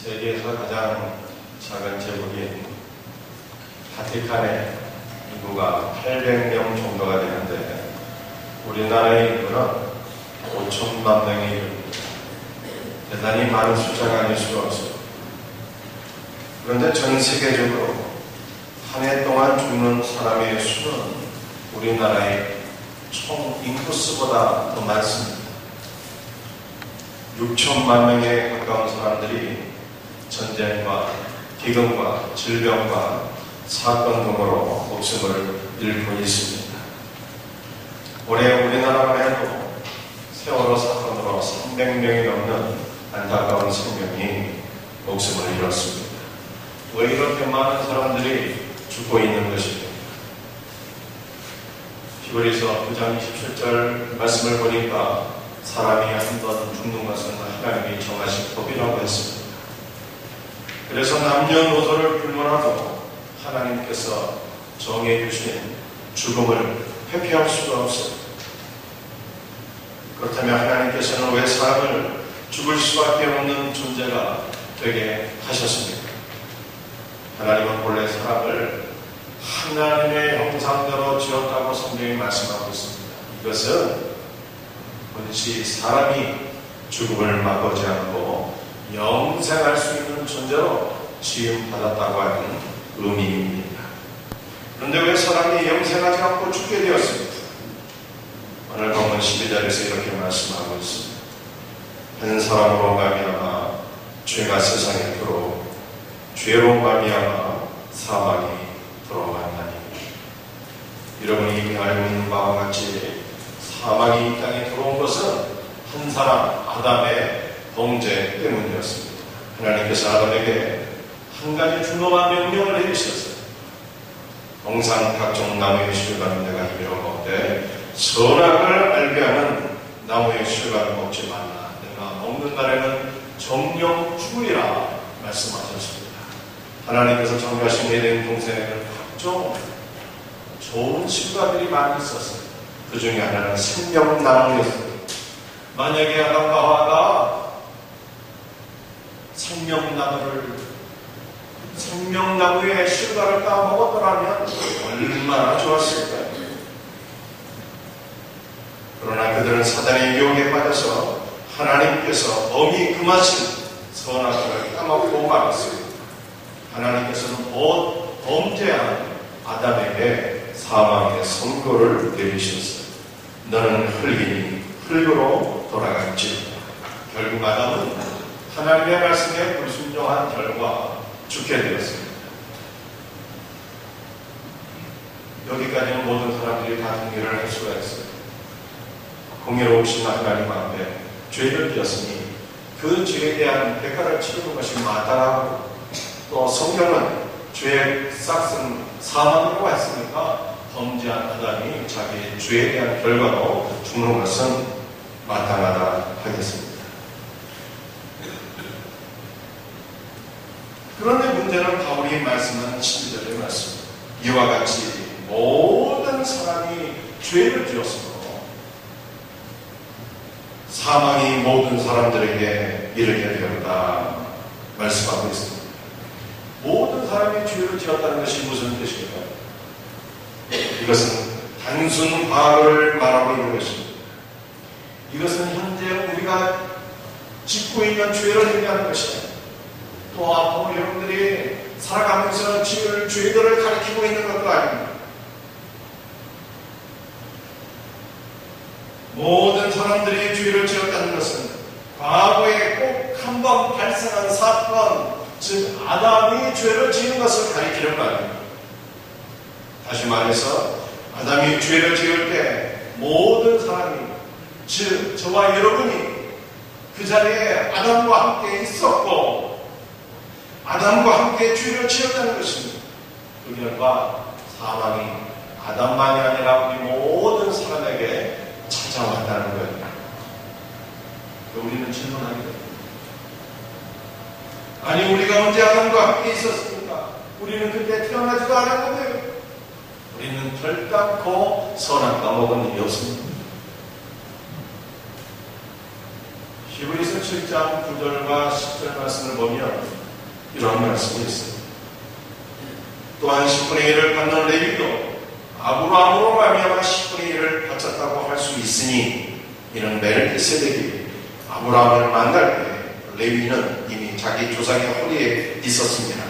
세계에서 가장 작은 제국인 바티칸의 인구가 800명 정도가 되는데 우리나라의 인구는 5천만 명이 이릅니다. 대단히 많은 숫자가 아닐 수가 없습니다. 그런데 전 세계적으로 한 해 동안 죽는 사람의 수는 우리나라의 총 인구수보다 더 많습니다. 6천만 명에 가까운 사람들이 전쟁과 기근과 질병과 사건 등으로 목숨을 잃고 있습니다. 올해 우리나라만 해도 세월호 사건으로 300명이 넘는 안타까운 생명이 목숨을 잃었습니다. 왜 이렇게 많은 사람들이 죽고 있는 것입니까? 히브리서 9장 27절 말씀을 보니까 사람이 한 번 죽는 것은 하나님이 정하신 법이라고 했습니다. 그래서 남녀노소를 불문하고 하나님께서 정해 주신 죽음을 회피할 수가 없어요. 그렇다면 하나님께서는 왜 사람을 죽을 수밖에 없는 존재가 되게 하셨습니까? 하나님은 본래 사람을 하나님의 형상대로 지었다고 성경이 말씀하고 있습니다. 이것은 본시 사람이 죽음을 맛보지 않고 영생할 수 있는 존재로 지음받았다고 하는 의미입니다. 그런데 왜 사람이 영생하지 않고 죽게 되었습니까? 오늘 본문 12절에서 이렇게 말씀하고 있습니다. 한 사람으로 말미암아 죄가 세상에 들어오고 죄로 말미암아 사망이 들어왔나니. 여러분이 이미 알고 있는 바와 같이 사망이 이 땅에 들어온 것은 한 사람 아담의 범죄 때문이었습니다. 하나님께서 아담에게 한 가지 중요한 명령을 내리셨어요. 동산 각종 나무의 실과는 내가 임의로 먹되 선악을 알게 하는 나무의 실과는 먹지 말라. 내가 먹는 날에는 정령 죽으리라 말씀하셨습니다. 하나님께서 정하신 에덴 동산에는 각종 좋은 실과들이 많이 있었어요. 그 중에 하나는 생명나무였어요. 만약에 아담과 하와가 생명나무의 실과를 따먹었더라면 얼마나 좋았을까요? 그러나 그들은 사단의 유혹에 빠져서 하나님께서 엄히 금하신 선악을 따먹고 말았습니다. 하나님께서는 범죄한 아담에게 사망의 선고를 내리셨어요. 너는 흙이니 흙으로 돌아갔지. 결국 아담은 하나님의 말씀에 불순종한 결과 죽게 되었습니다. 여기까지는 모든 사람들이 다 동의를 할 수가 있어요. 공의로우신 하나님 앞에 죄를 지었으니 그 죄에 대한 대가를 치르는 것이 마땅하고, 또 성경은 죄의 싹은 사망이라고 했으니까 범죄한 아담이 자기 죄에 대한 결과로 죽는 것은 마땅하다 하겠습니다. 그런데 문제는 바울이 말씀한 12절의 말씀, 이와 같이 모든 사람이 죄를 지었으므로 사망이 모든 사람들에게 이르게 되었다 말씀하고 있습니다. 모든 사람이 죄를 지었다는 것이 무슨 뜻일까요? 이것은 단순 과거를 말하고 있는 것입니다. 이것은 현재 우리가 짓고 있는 죄를 얘기하는 것이에요. 또 앞으로 여러분들이 살아가면서 지을 죄들을 가리키고 있는 것도 아닙니다. 모든 사람들이 죄를 지었다는 것은 과거에 꼭 한 번 발생한 사건, 즉 아담이 죄를 지은 것을 가리키는 말입니다. 다시 말해서 아담이 죄를 지을 때 모든 사람이, 즉 저와 여러분이 그 자리에 아담과 함께 있었고 아담과 함께 죄를 지었다는 것입니다. 그 결과 사망이 아담만이 아니라 우리 모든 사람에게 찾아왔다는 거예요. 우리는 질문하게 됩니다. 아니, 우리가 언제 아담과 함께 있었습니까? 우리는 그때 태어나지도 않았는데요. 우리는 결단코 선악과 먹은 일이 없습니다. 히브리서 7장 9절과 10절 말씀을 보면 이런 말씀이 있습니다. 또한 10분의 1을 받는 레위도 아브라함으로 말미암아 10분의 1을 바쳤다고 할 수 있으니 이는 멜기세덱이 아브라함을 만날 때 레위는 이미 자기 조상의 허리에 있었습니다.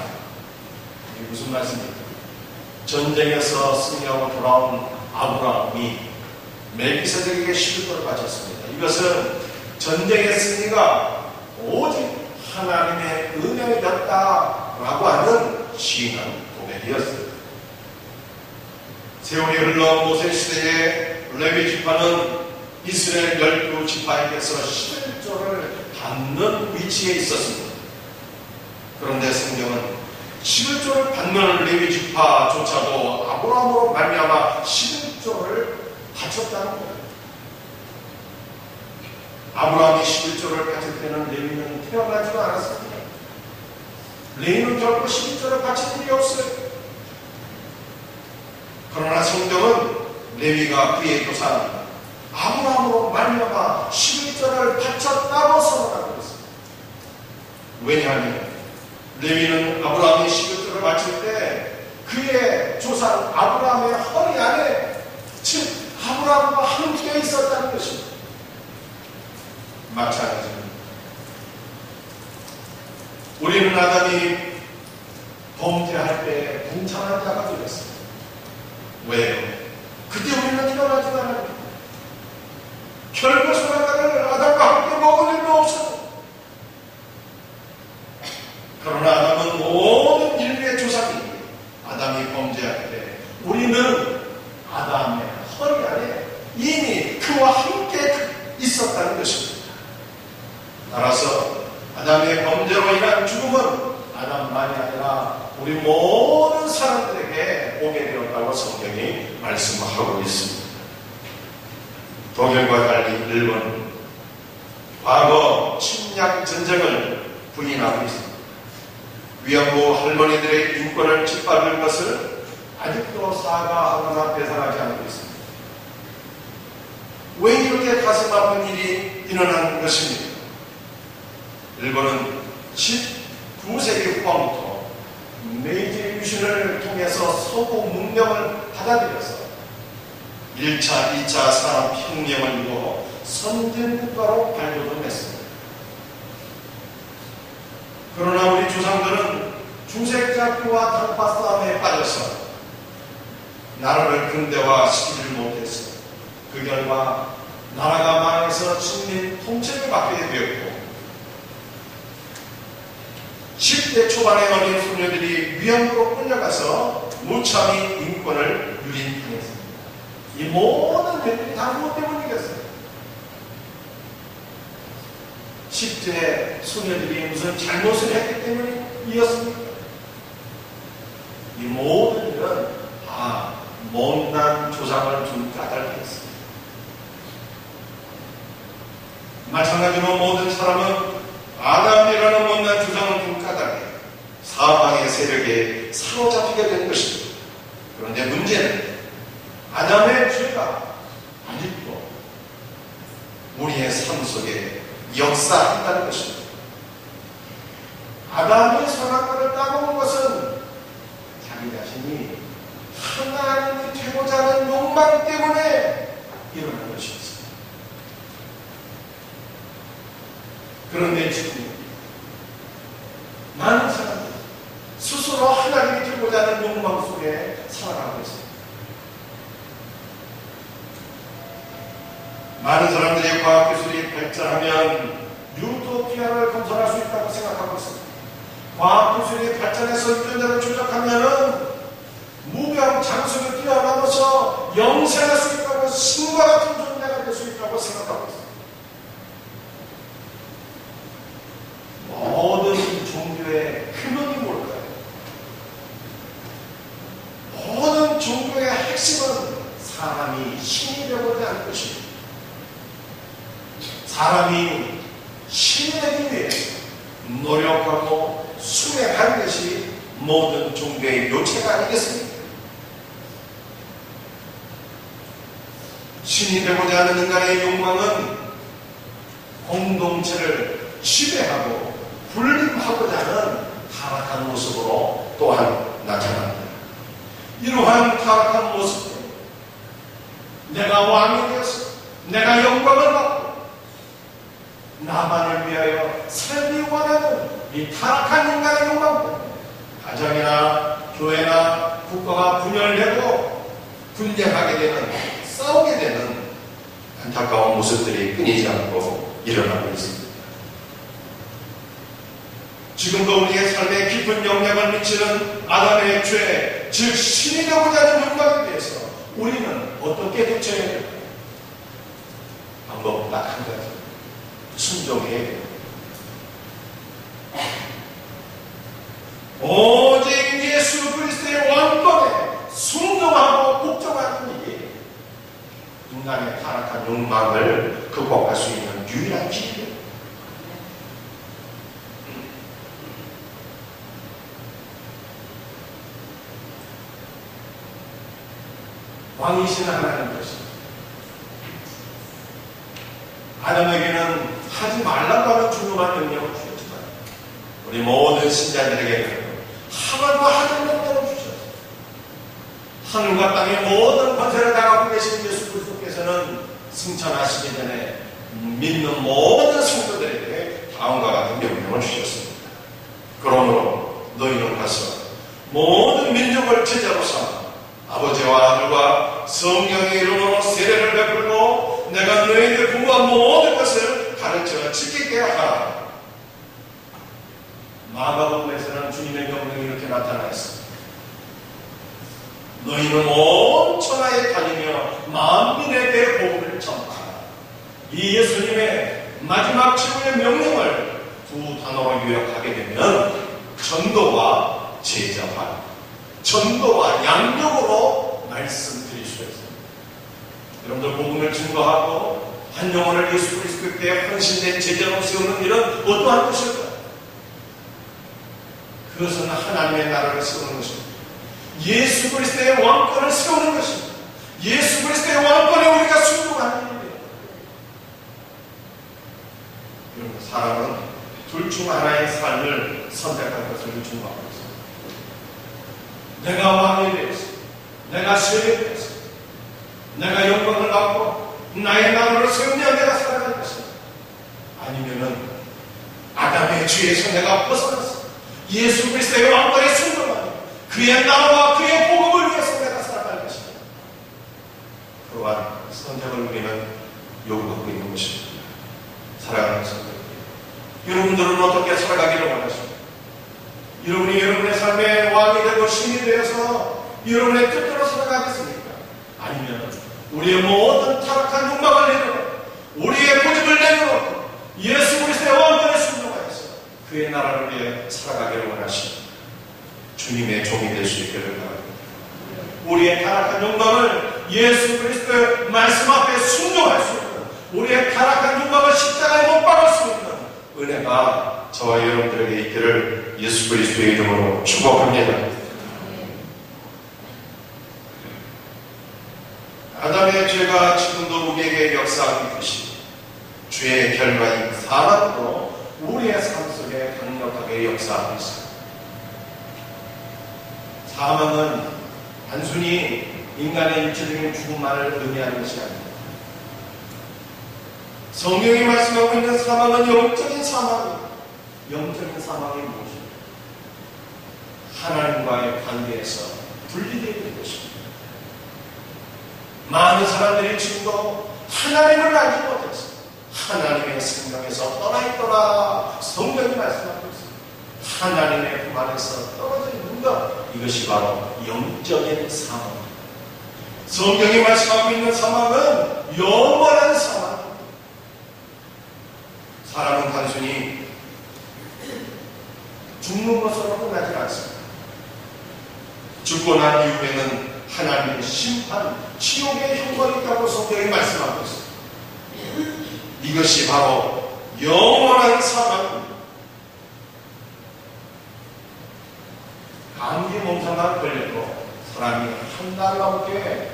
이게 무슨 말씀입니까? 전쟁에서 승리하고 돌아온 아브라함이 멜기세덱에게 11조를 바쳤습니다. 이것은 전쟁의 승리가 오직 하나님의 은혜였다라고 하는 신앙 고백이었습니다. 세월이 흘러 모세 시대에 레위 지파는 이스라엘 12지파에게서 11조를 받는 위치에 있었습니다. 그런데 성경은 11조를 받는 레위 지파조차도 아브라함으로 말미암아 11조를 바쳤다는 거예요. 아브라함이 11조를 바칠 때는 레위는 태어나지도 않았습니다. 레위는 결코 11조를 바칠 일이 없어요. 그러나 성경은 레위가 그의 조상 아브라함으로 말미암아 11조를 바쳤다고 선언하고 있습니다. 왜냐하면 레위는 아브라함이 11조를 바칠 때 그의 조상 아브라함의 허리 안에 즉 아브라함과 함께 있었다는 것입니다. 마찬가지입니다. 우리는 아담이 범죄할 때 동참한 자가 되었습니다. 왜요? 그때 우리는 태어나지 않았습니다. 결국 소나가를 아담과 함께 먹을 일도 없었습니다. 그러나 아담은 모든 인류의 조상이에요. 아담이 범죄할 때 우리는 아담의 허리 안에 이미 그와 함께 있었다는 것입니다. 따라서 아담의 범죄로 인한 죽음은 아담만이 아니라 우리 모든 사람들에게 오게 되었다고 성경이 말씀하고 있습니다. 동일과 달리 일본은 과거 침략 전쟁을 부인하고 있습니다. 위안부 할머니들의 인권을 짓밟은 것을 아직도 사과하거나 배상하지 않고 있습니다. 왜 이렇게 가슴 아픈 일이 일어난 것입니까? 일본은 19세기 후반부터 메이지 유신을 통해서 서구 문명을 받아들여서 1차, 2차 산업혁명을 이루어 선진국가로 발돋움했습니다. 그러나 우리 조상들은 중세잡기와 당파 싸움에 빠져서 나라를 근대화시키지 못했습니다. 그 결과 나라가 망해서 식민 통째를 받게 되었고 10대 초반의 어린 소녀들이 위안부로 끌려가서 무참히 인권을 유린당했습니다. 이 모든 일들이 다 무엇 때문이겠어요? 10대 소녀들이 무슨 잘못을 했기 때문이었습니까? 이 모든 일은 다 못난 조상을 둔 까닭이었습니다. 마찬가지로 모든 사람은 아담이라는 못난 조상을 둔 까닭에 사방의 세력에 사로잡히게 된 것입니다. 그런데 문제는 아담의 죄가 아직도 우리의 삶 속에 역사한다는 것입니다. 아담이 선악과를 따먹은 것은 자기 자신이 하나님이 되고자 하는 욕망 때문에 일어난 것이었습니다. 그런데 지금 많은 사람들이 스스로 하나님이 되고자 하는 욕망 속에 살아가고 있습니다. 많은 사람들이 과학기술이 발전하면 유토피아를 건설할 수 있다고 생각하고 있습니다. 과학기술이 발전해서 유전자를 조작하면 무병장수를 뛰어넘어서 영생할 수 있다고 신과 같은 존재가 될 수 있다고 생각하고 있습니다. 모든 종교의 근원이 뭘까요? 모든 종교의 핵심은 사람이 신이 되고자 하는 것입니다. 사람이 신이 되기 위해 노력하고 수행하는 것이 모든 종교의 요체가 아니겠습니까? 신이 되고자 하는 인간의 욕망은 공동체를 지배하고 군림하고자 하는 타락한 모습으로 또한 나타납니다. 이러한 타락한 모습 때문에 내가 왕이 되어서 내가 영광을 받고 나만을 위하여 살기 원하는 이 타락한 인간의 욕망 때문에 가정이나 교회나 국가가 분열되고 분쟁하게 되는, 싸우게 되는 안타까운 모습들이 끊이지 않고 일어나고 있습니다. 지금도 우리의 삶에 깊은 영향을 미치는 아담의 죄, 즉 신이 되고자 하는 욕망에 대해서 우리는 어떻게 대처해야 될까요? 방법 딱 한 가지, 순종해야 됩니다. 오직 예수 그리스도의 왕권에 순종하고 복종하는 일이 인간의 타락한 욕망을 극복할 수 있는 유일한 길입니다. 왕이신 하나님께서 아담에게는 하지 말라고 하는 중요한 명령을 주셨지만 우리 모든 신자들에게는 하나도 하지 말라고 주셨습니다. 하늘과 땅의 모든 권세를 다 갖고 계신 예수 그리스도께서는 승천하시기 전에 믿는 모든 성도들에게 다음과 같은 명령을 주셨습니다. 그러므로 너희는 가서 모든 민족을 제자로 삼아 아버지와 아들과 성령의 이름으로 세례를 베풀고 내가 너희에게 부모한 모든 것을 가르쳐 지키게 하라. 마가복음에서는 주님의 명령이 이렇게 나타나 있습니다. 너희는 온 천하에 다니며 만민에게 복음을 전파하라. 이 예수님의 마지막 최후의 명령을 두 단어로 요약하게 되면 전도와 제자화, 전도와 양육으로 말씀드릴 수가 있습니다. 여러분들 복음을 증거하고 한 영혼을 예수 그리스도께 헌신된 제자로 세우는 일은 어떠한 것일까요? 그것은 하나님의 나라를 세우는 것입니다. 예수 그리스도의 왕권을 세우는 것입니다. 예수 그리스도의 왕권에 우리가 순종하는 일입니다. 여러분, 사람은 둘 중 하나의 삶을 선택할 것을 중요하고 있습니다. 내가 왕이 되었어, 내가 세례되었어, 내가 영광을 받고 나의 나라를 세우며 내가 살아갈 것입니다. 아니면은 아담의 죄에서 내가 벗어났어, 예수 그리스도의 왕권에 순종하며 그의 나라와 그의 복음을 위해서 내가 살아갈 것입니다. 그러한 선택을 우리는 요구하고 있는 것입니다. 살아가는 선택. 여러분들은 어떻게 살아가기를 원하십니까? 여러분이 여러분의 삶의 왕이 되고 신이 되어서 여러분의 뜻대로 살아가겠습니까? 아니면 우리의 모든 타락한 욕망을 내려놓고 우리의 고집을 내려놓고 예수 그리스도의 왕권에 순종하여서 그의 나라를 위해 살아가기를 원하십니다. 주님의 종이 될 수 있기를 바랍니다. 우리의 타락한 욕망을 예수 그리스도의 말씀 앞에 순종할 수 있는, 우리의 타락한 욕망을 십자가에 못 박을 수 있는 은혜가 저와 여러분들에게 있기를 예수 그리스도의 이름으로 축복합니다. 아담의 죄가 지금도 우리에게 역사하고 있듯이 죄의 결과인 사람으로 우리의 삶 속에 강력하게 역사하고 있습니다. 사망은 단순히 인간의 육체적인 죽음만을 의미하는 것이 아닙니다. 성경이 말씀하고 있는 사망은 영적인 사망입니다. 영적인 사망이 무엇입니까? 하나님과의 관계에서 분리되어 있는 것입니다. 많은 사람들이 지금도 하나님을 알지 못해서 하나님의 생명에서 떠나있더라 성경이 말씀하고 있습니다. 하나님의 품 안에서 떨어져 있는 것, 이것이 바로 영적인 사망입니다. 성경이 말씀하고 있는 사망은 영원한 사망입니다. 사람은 단순히 죽는 것으로 끝나지 않습니다. 죽고 난 이후에는 하나님의 심판, 지옥의 형벌이 있다고 성경이 말씀하고 있습니다. 이것이 바로 영원한 사망입니다. 감기 몸살만 걸려도 사람이 한 달 넘게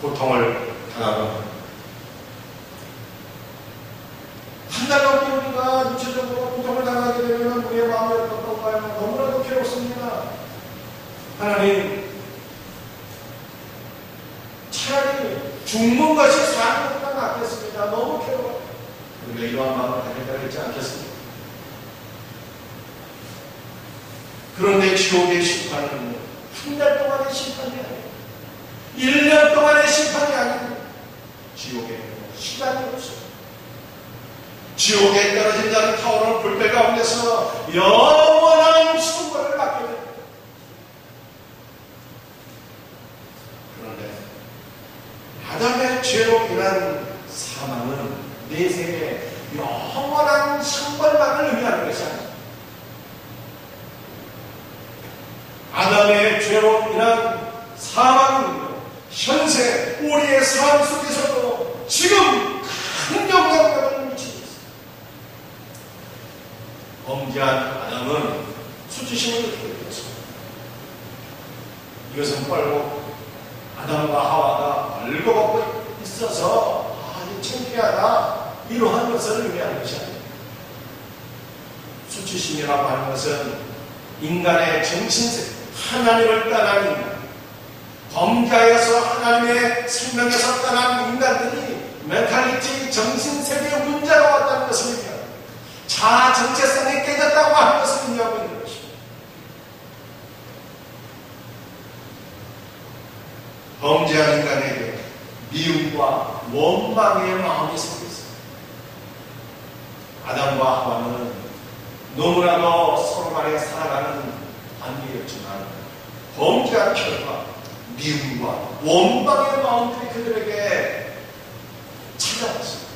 고통을 당하고 한 달 넘게 우리가 육체적으로 고통을 당하게 되면 우리의 마음이 어떤가요? 너무나도 괴롭습니다. 하나님, 차라리 죽는 것이 사는 것보다 낫겠습니다. 너무 괴로워요. 우리가 이러한 마음을 가질 때가 있지 않겠습니까? 그런데 지옥의 심판은 한 달 동안의 심판이 아니에요. 1년 동안의 심판이 아니에요. 지옥에는 시간이 없어요. 지옥에 떨어진 자는 타오르는 불배 가운데서 영원한 수고를 받게 됩니다. 그런데 아담의 죄로 인한 사망은 내세에 영원한 형벌만을 의미하는 것이 아닙니다. 아담의 죄로 인한 사망은 현세 우리의 삶 속에서도 지금 큰 영향력을 미치고 있습니다. 범죄한 아담은 수치심을 느끼게 되었습니다. 이것은 뻘고 아담과 하와가 벌거벗고 있어서 이 창피하다 이러한 것을 의미하는 것이 아닙니다. 수치심이라고 하는 것은 인간의 정신세, 하나님을 떠난 인간, 범죄에서 하나님의 생명에서 떠난 인간들이 멘탈리티, 정신세계의 문제가 왔다는 것을 의미합니다. 자아 정체성이 깨졌다고 하는 것을 의미하고 있는 것입니다. 범죄한 인간에게 미움과 원망의 마음이 생겨 있습니다. 아담과 하와는 너무나도 서로 간에 살아가는 관계였지만 범죄한 결과 미움과 원망의 마음들이 그들에게 찾아왔습니다.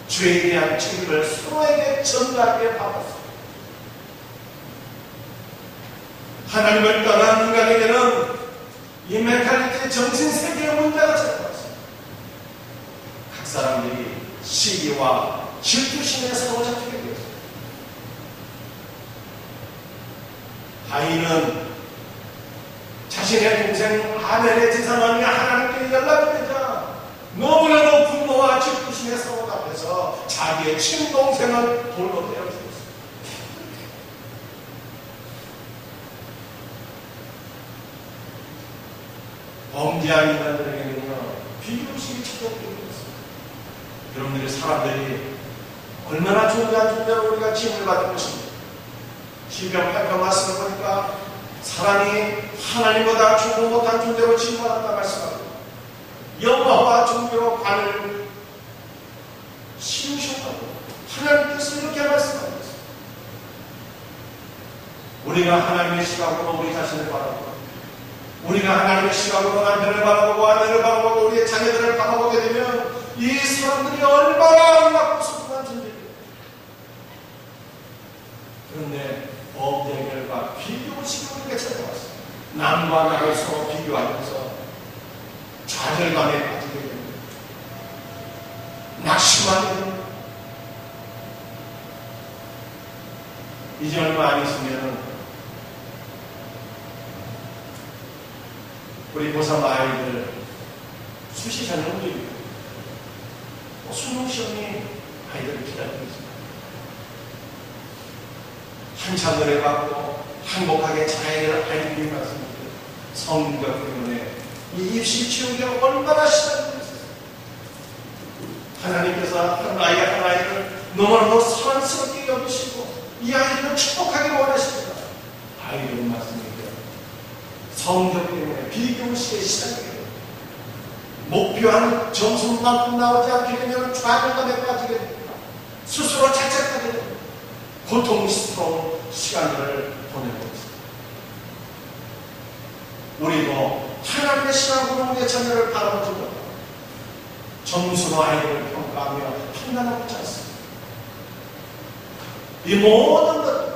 죄에 대한 책임을 서로에게 전가하게 받았습니다. 하나님을 떠난 인간에게는 이 멘탈리티 정신세계의 문제가 찾아왔습니다. 각 사람들이 시기와 질투심에 사로잡히게 되었습니다. 가인은 자신의 동생 아벨의 제사만이 하나님께 연락이 되자 너무나도 분노와 질투심에 사로잡혀서 자기의 친동생을 돌로 때려 죽였습니다. 범죄한 인간들에게는요 비교의식이 찾아오게 되었습니다. 여러분들이 사람들이 얼마나 존재한 존재로 우리가 지음을 받은 것입니다. 시편 8편 말씀을 보니까 사람이 하나님보다 충분 못한 존재로 지음받았다 말씀합니다. 여호와와 종교로 관을 씌우셨다고 하나님께서 이렇게 말씀합니다. 우리가 하나님의 시각으로 우리 자신을 바라보고 우리가 하나님의 시각으로 남편을 바라보고 아내를 바라보고 우리의 자녀들을 바라보게 되면 이 사람들이 얼마나 악하고 소중한 존재입니다. 그런데 범죄 결과 비교의식이 우리에게 찾아왔습니다. 남과 나를 서로 비교하면서 좌절감에 빠지게 됩니다. 낙심하게 됩니다. 이제 얼마 안 있으면 우리 고3 아이들 수시 전형부입니다. 수능 시험이 아이들을 기다리고 있습니다. 한참 노래받고 행복하게 자해를 아이들이 말씀드려요. 성격 때문에 이 입시 치우기가 얼마나 시달리고 있어요. 하나님께서 한 아이를 너무나도 사랑스럽게 여기시고 이 아이들을 축복하기 원하십니다. 아이들은 말씀드려요. 성격 때문에 비교의식에 시달리게 됩니다. 목표한 점수만큼 나오지 않게 되면 좌절감에 빠지게 됩니다. 스스로 자책하게 됩니다. 고통스러운 시간을 보내고 있습니다. 우리도 하나님의 시각으로 우리의 자녀를 바라보지 못하고 점수로 아이들을 평가하며 판단하고 있지 않습니다. 이 모든 것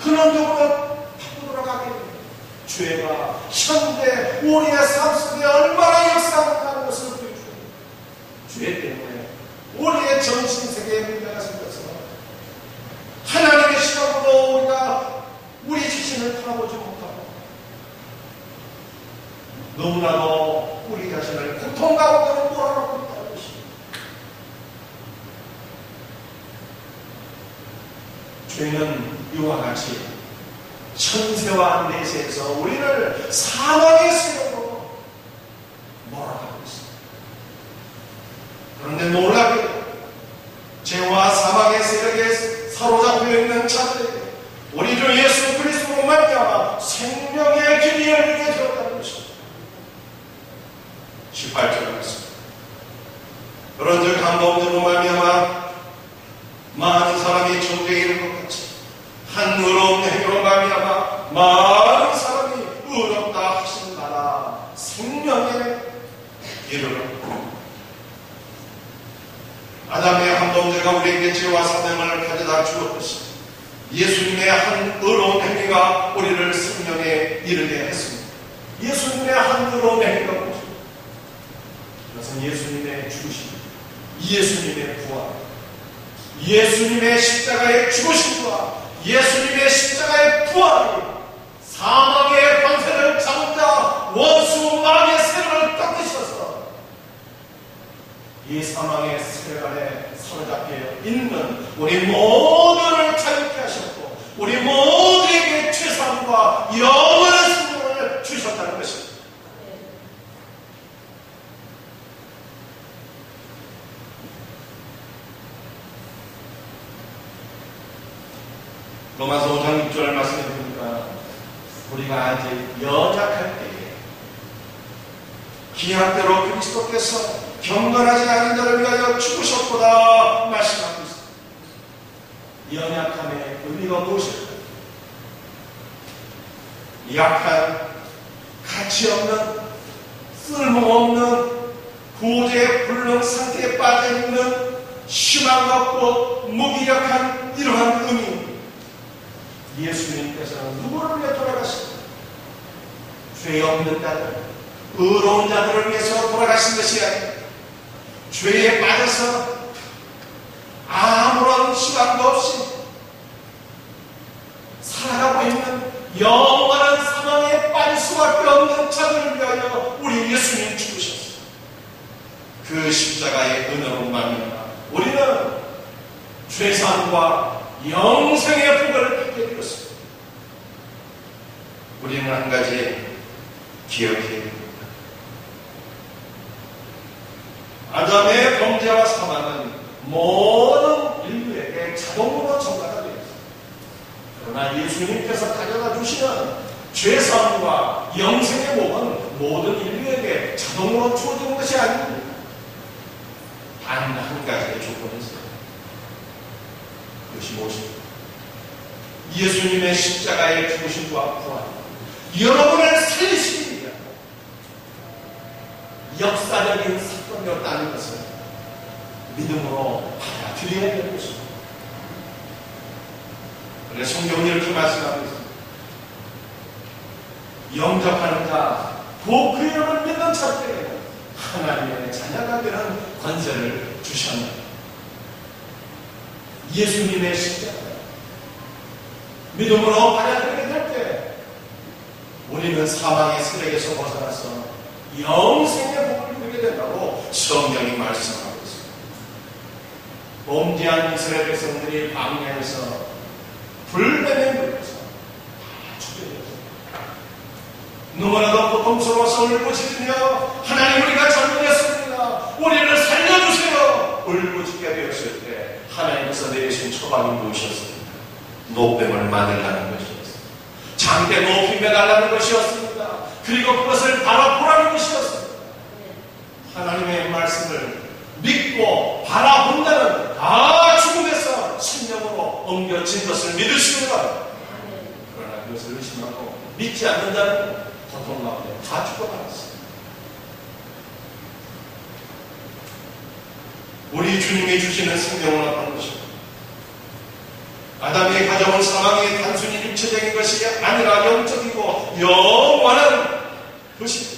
근원적으로 바꾸어 돌아가게 됩니다. 죄가 현대 우리의 삶 속에 얼마나 역사한다는 것을 보여줍니다. 죄 때문에 우리의 정신세계에 문제가 생겨서 하나님의 시각으로 우리가 우리 자신을 바라보지 못하고 너무나도 우리 자신을 고통 가운데로 몰아넣고 있다는 것입니다. 죄는 이와 같이 천세와 내세에서 우리를 사망의 세력으로 몰아가고 있습니다. 그런데 놀랍게도 죄와 사망의 세력에 사로잡혀 있는 자들에게 우리 주 예수 그리스도로 말미암아 생명의 길이 열리게 되었다는 것입니다. 18절에 말씀. 그런즉 한 범죄로 말미암아 많은 사람이 천국에 이른 것 같이 한 의로운 행위로 말미암아 많은 사람이 의롭다 하신 나라 생명에 이르러 아담의 한 범죄가 우리에게 죄와 사명을 가져다 주었듯이 예수님의 한 의로운 행위가 우리를 생명에 이르게 했습니다. 예수님의 한 의로운 행위가 무엇입니까? 그것은 예수님의 죽으심, 예수님의 부활, 예수님의 십자가의 죽으심과 예수님의 십자가의 부활이 사망의 권세를 잡자 원수 마귀의 세력을 꺾으셔서 이 사망의 세력 안에 사로잡혀 있는 우리 모두를 자유케 하셨고 우리 모두에게 최선과 영원한 생명을 주셨다는 것입니다. 로마서 5장 6절 말씀해 보니까 우리가 아직 연약할 때에 기약대로 그리스도께서 경건하지 않은 자를 위하여 죽으셨구나 말씀하고 있습니다. 연약함의 의미가 무엇일까요? 약한, 가치 없는, 쓸모없는, 구제의 불능 상태에 빠져있는 희망 없고 무기력한 이러한 의미. 예수님께서는 누구를 위해 돌아가십니까? 죄 없는 자들, 의로운 자들을 위해서 돌아가신 것이 아니라 죄에 빠져서 아무런 희망도 없이 살아가고 있는 영원한 사망에 빠질 수밖에 없는 자들을 위하여 우리 예수님 죽으셨어요. 그 십자가의 은혜로 말미암아 우리는 죄사함과 영생의 복을 받게 되었습니다. 우리는 한 가지 기억해야 됩니다. 아담의 범죄와 사망은 모든 인류에게 자동으로 전가가 되었습니다. 그러나 예수님께서 가져다 주시는 죄사함과 영생의 복은 모든 인류에게 자동으로 주어지는 것이 아닙니다. 단 한 가지의 조건이 있어요. 그것이 무엇입니까? 예수님의 십자가의 죽으심과 부활, 여러분을 살리시기 위한 역사적인 사건이었다는 것을 믿음으로 받아들여야 되는 것입니다. 그래서 성경이 이렇게 말씀하고 있습니다. 영접하는 자, 또 그 이름을 믿는 자들에게 하나님의 자녀가 되는 권세를 주셨다. 예수님의 십자가 믿음으로 받아들이게 될 때 우리는 사망의 세력에서 벗어나서 영생의 복을 누리게 된다고 성경이 말씀하고 있습니다. 범죄한 이스라엘 백성들이 광야에서 불뱀에 물려서 다 죽여졌습니다. 너무나도 고통스러워서 울부짖으며 하나님 우리가 잘못했습니다. 우리를 살려주세요. 울부짖게 되었을 때 하나님께서 내리신 처방이 무엇이었습니까? 노뱀을 만들라는 것이었습니다. 장대 높이 매달라는 것이었습니다. 그리고 그것을 바라보라는 것이었습니다. 하나님의 말씀을 믿고 바라본다는 다 죽음에서 생명으로 옮겨진 것을 믿으시는 것. 그러나 그것을 의심하고 믿지 않는 자는 고통 가운데 다 죽어나갔습니다. 우리 주님이 주시는 생명은 어떤 것입니까? 아담이 가져온 사망이 단순히 육체적인 것이 아니라 영적이고 영원한 것입니다.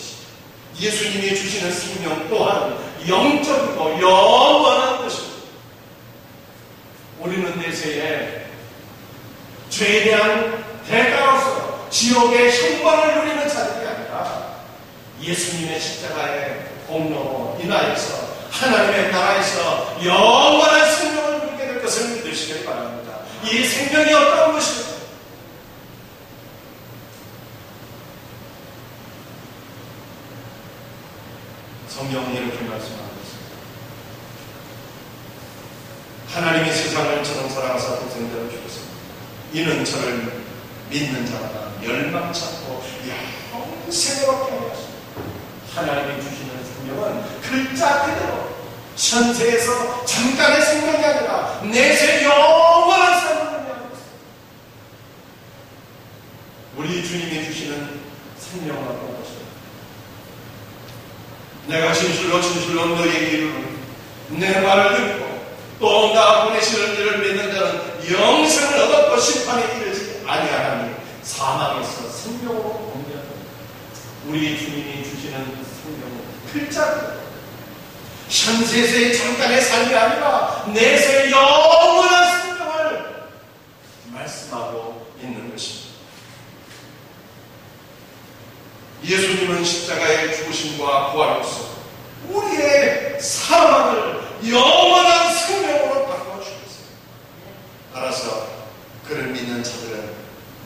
예수님이 주시는 생명 또한 영적이고 영원한 것입니다. 우리는 내세에 죄에 대한 대가로서 지옥의 형벌을 누리는 자들이 아니라 예수님의 십자가의 공로로 인하여서 하나님의 나라에서 영원한 생명을 누리게 될 것을 믿으시길 바랍니다. 이 생명이 어떤 것일까? 성경은 이렇게 말씀하고 있습니다. 하나님이 세상을 저런 사랑하사 독생자를 주셨습니다. 이는 저를 믿는 자마다 멸망치 않고 영생으로 하게 하십니다. 하나님이 주시는 생명은 글자 그대로 현세에서 잠깐의 생명이 아니라 내세 영원한 생명을 의미하고 있습니다. 우리 주님이 주시는 생명은 어떤 것입니까? 내가 진실로 너희에게 이르노니 내 말을 듣고 또 나 보내시는 이를 믿는 자는 영생을 얻었고 심판에 이르지 아니하나니 사망에서 생명으로 옮겨다. 우리 주님이 주시는 생명은 글자로 현세에서의 잠깐의 삶이 아니라 내세의 영원한 생명을 말씀하고 있는 것입니다. 예수님은 십자가의 죽으심과 부활로서 우리의 사망을 영원한 생명으로 바꿔주셨어요. 따라서 그를 믿는 자들은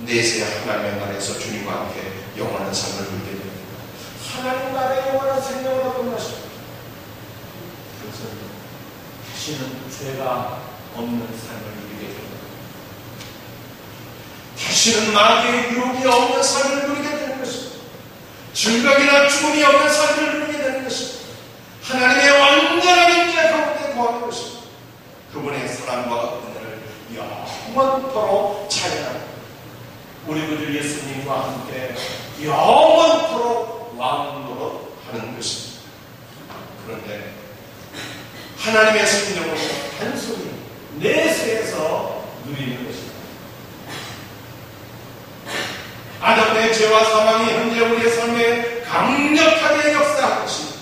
내세 하나님의 나라에서 주님과 함께 영원한 삶을 누리게 됩니다. 하나님 나라의 영원한 생명을 얻는 것입니다. 그것은 다시는 죄가 없는 삶을 누리게 됩니다. 다시는 마귀의 유혹이 없는 삶을 누리게 되는 것입니다. 질병이나 죽음이 없는 삶을 누리게 되는 것입니다. 하나님의 완전한 임재 가운데 거하는 것입니다. 그분의 사랑과 은혜를 영원토록 찬양하고 우리 그 예수님과 함께 영원토록 왕노릇 하는 것입니다. 그런데 하나님의 생명은 단순히 내세에서 누리는 것입니다. 아담의 죄와 사망이 현재 우리의 삶에 강력하게 역사하듯이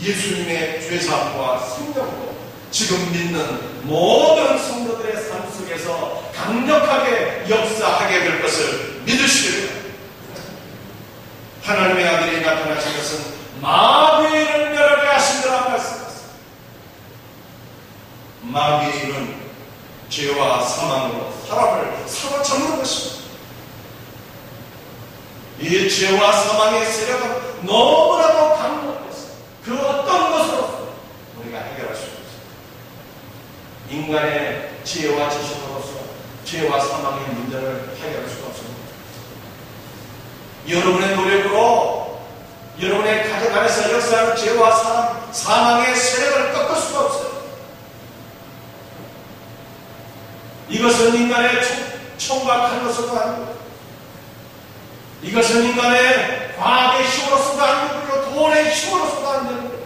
예수님의 죄사함과 생명으로 지금 믿는 모든 성도들의 삶 속에서 강력하게 역사하게 될 것을 믿으시길 바랍니다. 하나님의 아들이 나타나신 것은 마귀의 일을 멸하게 하신다라고 말씀하셨습니다. 마귀의 일은 죄와 사망으로 사람을 사로잡는 것입니다. 이 죄와 사망의 세력은 너무나도 강력해서 그 어떤 것으로 우리가 해결할 수 없습니다. 인간의 지혜와 지식으로서 죄와 사망의 문제를 해결할 수가 없습니다. 여러분의 노력으로 여러분의 가정 안에서 역사하는 죄와 사망의 세력을 꺾을 수가 없어요. 이것은 인간의 총각한 것으로도 아니고 이것은 인간의 과학의 힘으로서도 안 되고요, 돈의 힘으로서도 안 되는 거예요.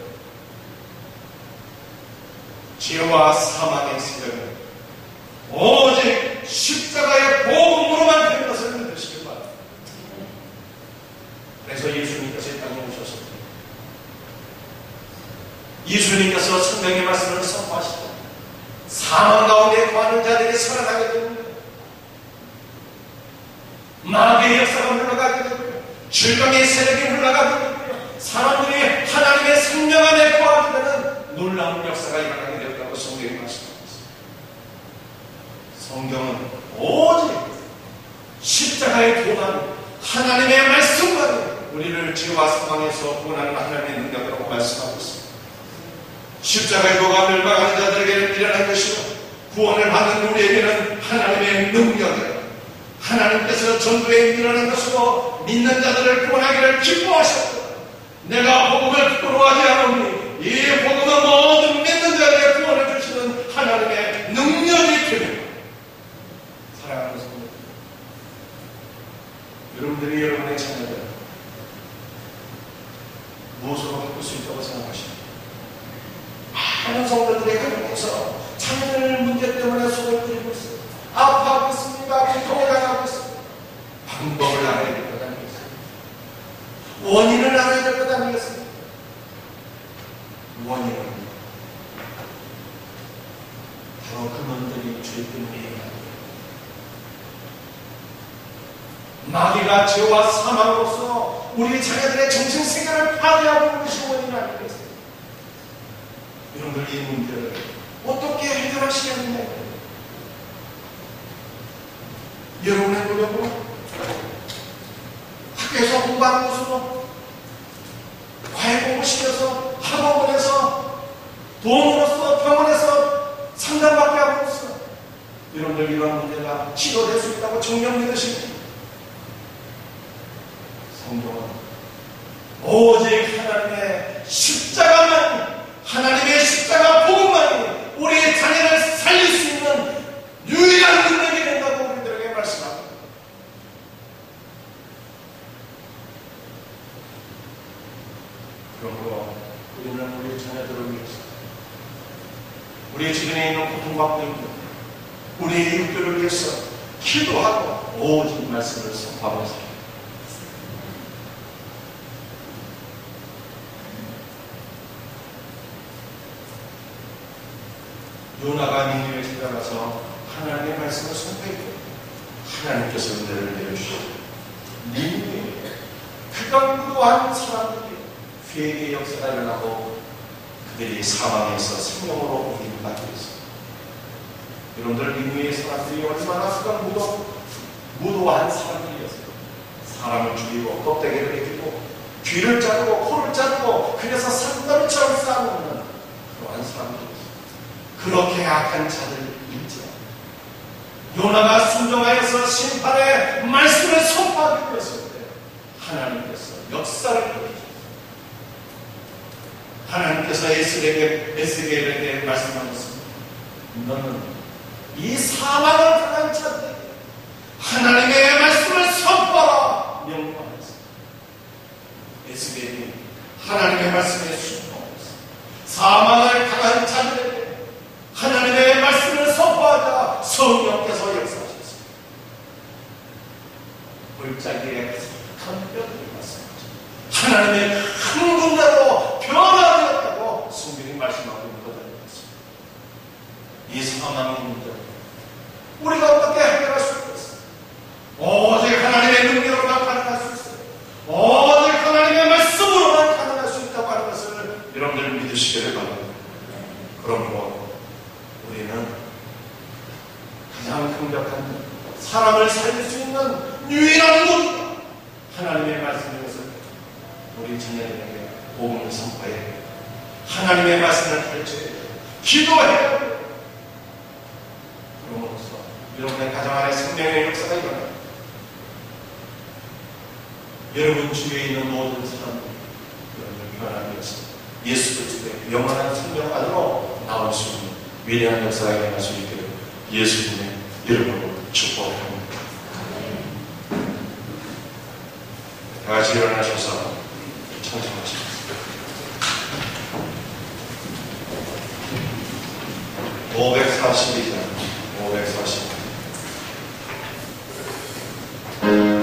죄와 사망의 세력은 오직 십자가의 복음으로만 되는 것을 믿으시기 바랍니다. 그래서 예수님께서 이 땅에 오셨습니다. 예수님께서 생명의 말씀을 선포하시고 사망 가운데 거하는 자들이 살아나게 됩니다. 마귀의 역사가 물러가게 되고요, 질병의 세력이 물러가게 되고요, 사람들이 하나님의 생명 안에 거하게 되는 놀라운 역사가 일어나게 되었다고 성경이 말씀합니다. 성경은 오직 십자가의 도단 하나님의 말씀만이 우리를 죄와 사망에서 구원하는 하나님의 능력이라고 말씀하고 있습니다. 십자가의 도가 멸망하는 자들에게는 미련한 것이고 구원을 받는 우리에게는 하나님의 능력이에요. 하나님께서 전도에 일어난 것으로 믿는 자들을 구원하기를 기뻐하셨다. 내가 복음을 부끄러워하지 않으니 이 복음은 모든 믿는 자들의 구원을 주시는 하나님의 능력이 됩니다. 사랑하는 성도 여러분들이 여러분의 자녀들 무엇으로 바꿀 수 있다고 생각하십니까? 많은 성도들의 가정에서 자녀들 문제 때문에 속을 끓이고 있어요. 아파하고 있습니다. 고통을 당하고 있습니다. 방법을 알아야 될 것 아니겠습니까? 원인을 알아야 될 것 아니겠습니까? 원인은 바로 그놈들이 죄 때문에 마귀가 죄와 사망으로서 우리 자녀들의 정신세계를 파괴하고 있는 것이 원인 아니겠습니까? 여러분들 이 문제를 어떻게 해결하시겠느냐? 여러분의 노력으로, 학교에서 공부하는 것으로, 과외 공부 시켜서, 학원에서, 돈으로서, 병원에서 상담받게 함으로써 여러분들 이러한 문제가 치료될 수 있다고 정녕 믿으십니다. 성경은 오직 하나님의 십자가만, 하나님의 십자가 복음만이 우리의 자녀를 살릴 수 있는 유일한 능력이 된다고 우리들에게 말씀합니다. 그러므로 우리는 우리 자녀들을 위해서, 우리 주변에 있는 고통받고 있는 우리의 이웃들을 위해서 기도하고 오직 말씀을 선포하고 있습니다. 요나가 니느웨에 찾아가서 하나님의 말씀을 선포했고 하나님께서 은혜를 내려주셨고 니느웨에 그강구한 사람들이 회개의 역사가 일어나고 그들이 사망에서 생명으로 옮김을 받고 있습니다. 여러분들 니느웨의 사람들이 얼마나 무도한 사람들이었어요. 사람을 죽이고 껍데기를 벗기고 귀를 자르고 코를 자르고 그래서 산더미처럼 쌓아놓는 그러한 사람들이었어요. 그렇게 악한 자들 있죠. 요나가 순종하여서 심판의 말씀을 선포하기 위해서 하나님께서 역사를 보여주셨어요. 하나님께서 에스겔에게 말씀하셨습니다. 너는 이 사망을 당한 자들에게 하나님의 말씀을 선포하라 명령하였습니다. 에스겔이 하나님의 말씀에 순종하였습니다. 사망을 당한 자들에게 하나님의 말씀을 선포하자 성령께서 역사하셨습니다. 골짜기에 큰 뼈들이 말씀하셨습니다. 하나님의 큰 군대로 변화되었다고 성경이 말씀하고 있는 것입니다. 이 사망의 문제 우리가 어떻게 해결할 수 있겠어요? 오직 하나님의 능력으로만 가능할 수 있어요. 오직 하나님의 말씀으로만 가능할 수 있다고 하는 것을 여러분들 믿으시기를 바랍니다. 그러므로 우리는 가장 강력한 사람을 살릴 수 있는 유일한 무기가 하나님의 말씀이어서 우리 자녀들에게 복음을 선포해 하나님의 말씀을 가르쳐야 기도해야 돼요. 그러므로써 여러분의 가정 안에 생명의 역사가 일어납니다. 여러분 주위에 있는 모든 사람들이 여러분을 변화되어서 예수 그리스도의 영원한 생명 안으로 나올 수 있는 위대한 역사가 일어날 수 있기를 예수님의 이름으로 축복합니다. 다 같이 일어나셔서 찬송하십시오. 542장 540. Oh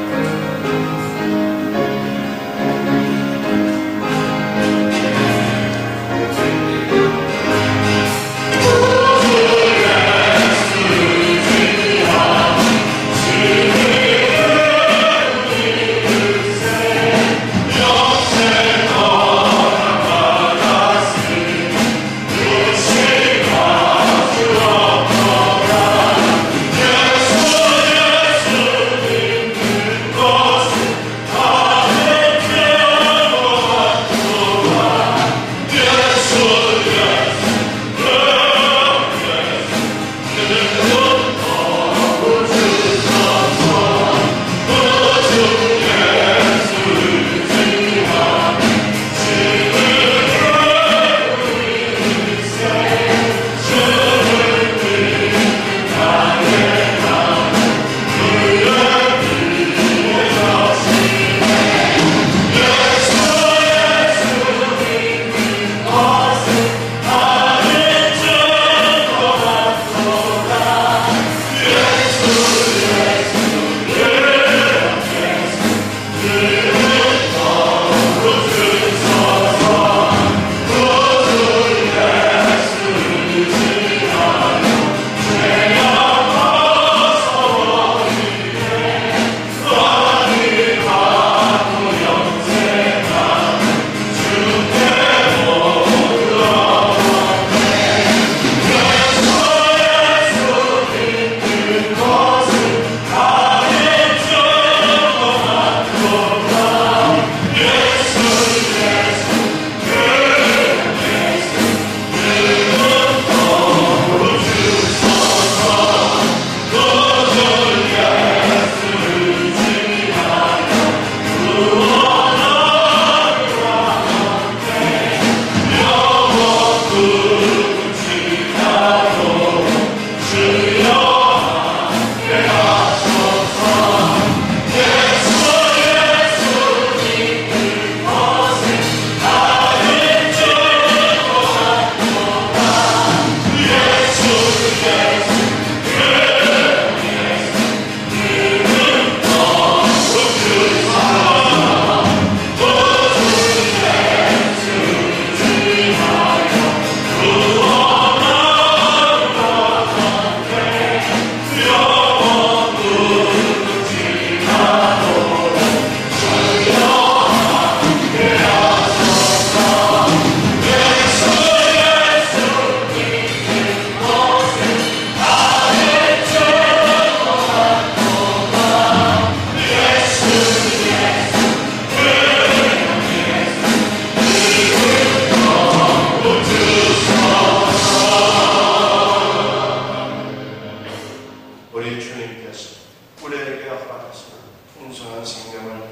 우리에게 허락하시는 풍성한 생명을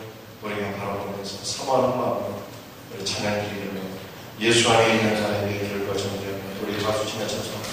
우리가 바라보면서 사모하는 마음으로 우리 찬양 드리며 예수 안에 있는 자에게 이를 거정되며 우리 박수 치며 찬송합니다.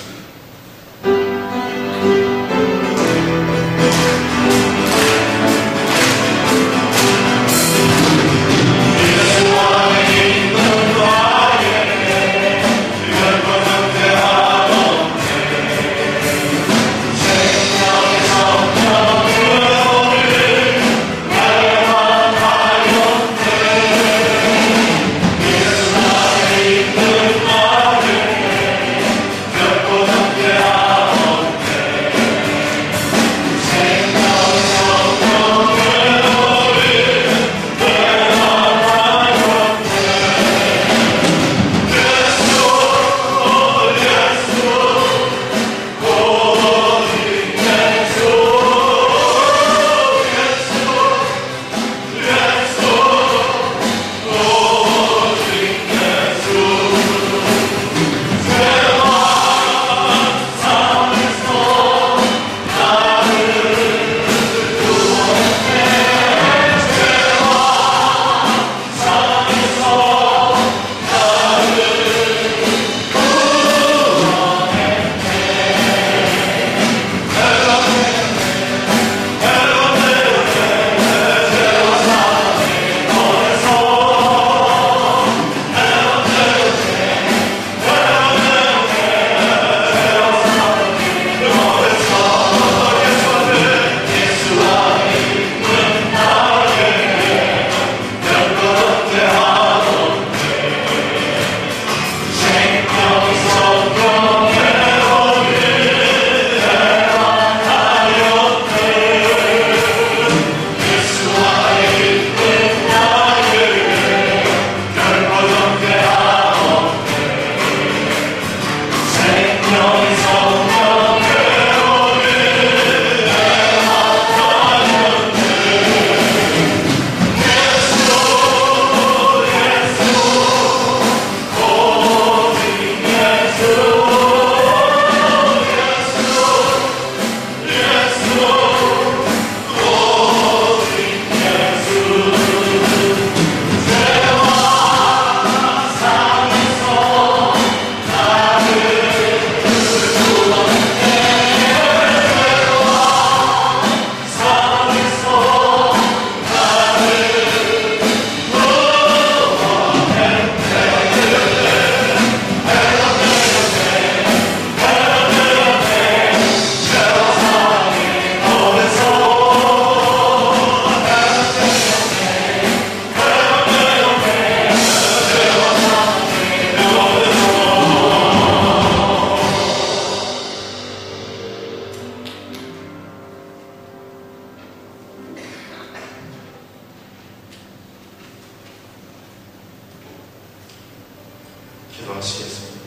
기도하시겠습니다.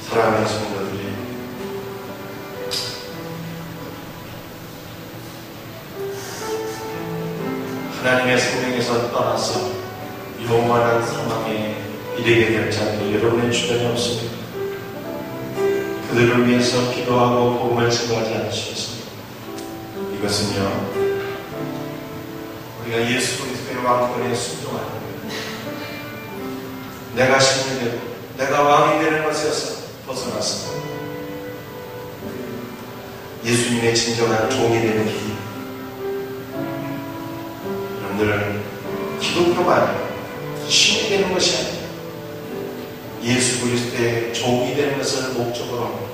사랑하는 성도들이 하나님의 생명에서 떠나서 영원한 사망에 이르게 될 자들이 여러분의 주변에 없습니다. 그들을 위해서 기도하고 복음을 증거하지 않으시겠습니까? 이것은요, 우리가 예수 그리스도의 왕권에 순종하는 거예요. 내가 신이 되고 내가 왕이 되는 것에서 벗어나서 예수님의 진정한 종이 되는 길. 여러분들, 기독교가 아니라 신이 되는 것이 아니라 예수 그리스도의 종이 되는 것을 목적으로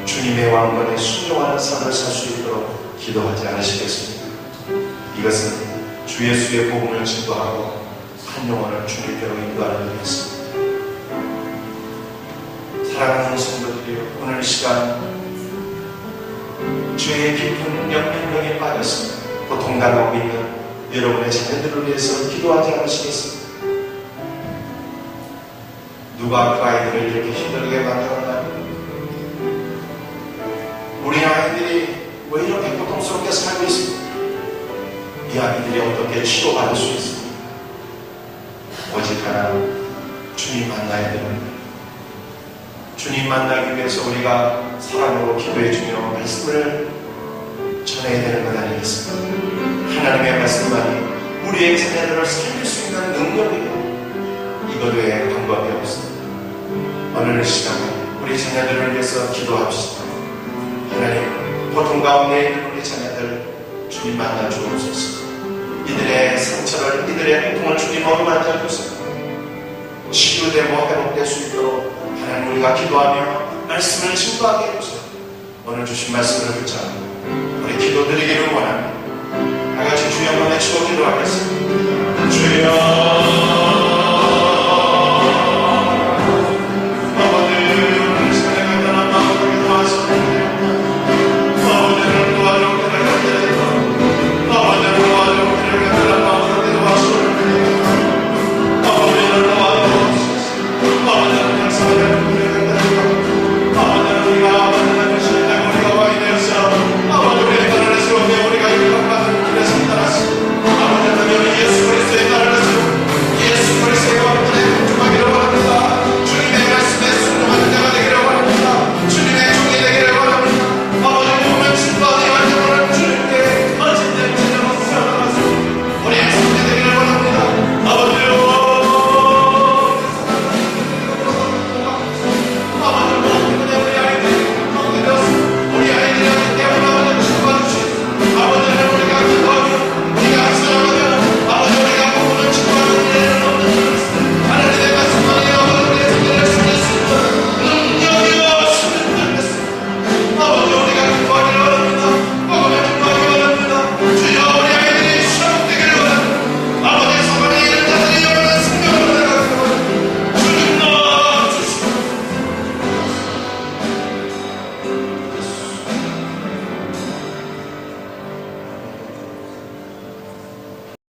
주님의 왕권에 순종하는 삶을 살 수 있도록 기도하지 않으시겠습니까? 이것은 주 예수의 복음을 증거하고 한 영혼을 주님께로 인도하는 일이었습니다. 사랑하는 성도들이여, 오늘 시간 주의 깊은 영향력에 빠졌습니다. 고통당하고 있는 여러분의 자녀들을 위해서 기도하지 않으시겠습니까? 누가 그 아이들을 이렇게 힘들게 만들었나요? 우리 아이들이 왜 이렇게 고통스럽게 살고 있습니까? 이 아이들이 어떻게 치료받을 수 있습니까? 오직 하나, 주님 주님 만나야 됩니다. 주님 만나기 위해서 우리가 사랑으로 기도해주며 말씀을 전해야 되는 것 아니겠습니까? 하나님의 말씀만이 우리의 자녀들을 살릴 수 있는 능력이에요. 이것 외에 방법이 없습니다. 오늘 시간에 우리 자녀들을 위해서 기도합시다. 하나님, 고통 가운데 있는 우리 자녀들 주님 만나 주옵소서. 이들의 상처를, 이들의 고통을 주님 어루만져 주세요. 치유되고 회복될 수 있도록 하나님 우리가 기도하며 말씀을 증거하게 해주세요. 오늘 주신 말씀을 붙잡고 우리 기도드리기를 원합니다. 다같이 주여 한번 외치고 기도하겠습니다. 주여